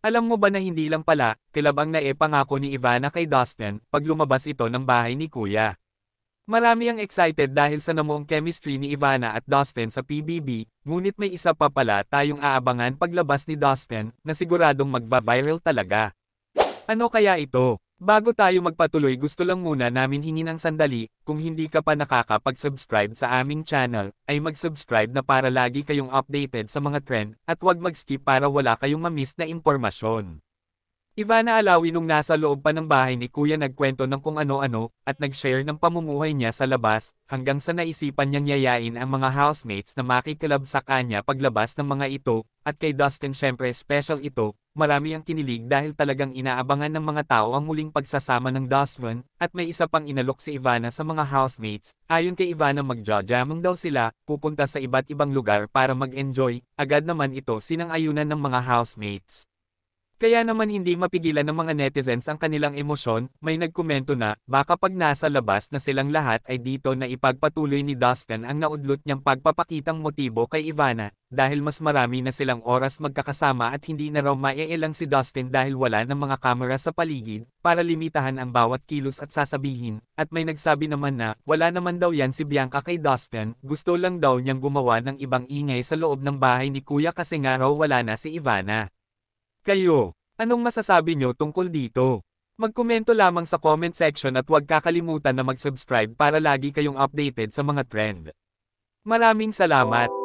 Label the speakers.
Speaker 1: Alam mo ba na hindi lang pala, kilab ang naipangako ni Ivana kay Dustin pag lumabas ito ng bahay ni Kuya. Marami ang excited dahil sa namuong chemistry ni Ivana at Dustin sa PBB, ngunit may isa pa pala tayong aabangan paglabas ni Dustin na siguradong magba-viral talaga. Ano kaya ito? Bago tayo magpatuloy gusto lang muna namin hingin ng sandali, kung hindi ka pa nakakapag-subscribe sa aming channel, ay mag-subscribe na para lagi kayong updated sa mga trend, at huwag mag-skip para wala kayong ma-miss na impormasyon. Ivana Alawi nung nasa loob pa ng bahay ni Kuya nagkwento ng kung ano-ano, at nag-share ng pamumuhay niya sa labas, hanggang sa naisipan niyang yayain ang mga housemates na makikilab sa kanya paglabas ng mga ito, at kay Dustin syempre special ito, marami ang kinilig dahil talagang inaabangan ng mga tao ang muling pagsasama ng Dustin, at may isa pang inalok si Ivana sa mga housemates, ayon kay Ivana magja-jamming daw sila, pupunta sa iba't ibang lugar para mag-enjoy, agad naman ito sinang-ayunan ng mga housemates. Kaya naman hindi mapigilan ng mga netizens ang kanilang emosyon, may nagkomento na, baka pag nasa labas na silang lahat ay dito na ipagpatuloy ni Dustin ang naudlot niyang pagpapakitang motibo kay Ivana, dahil mas marami na silang oras magkakasama at hindi na raw maiilang si Dustin dahil wala ng mga kamera sa paligid, para limitahan ang bawat kilos at sasabihin, at may nagsabi naman na, wala naman daw yan si Bianca kay Dustin, gusto lang daw niyang gumawa ng ibang ingay sa loob ng bahay ni Kuya kasi nga raw wala na si Ivana. Kayo, anong masasabi nyo tungkol dito? Magkomento lamang sa comment section at huwag kakalimutan na mag-subscribe para lagi kayong updated sa mga trend. Maraming salamat!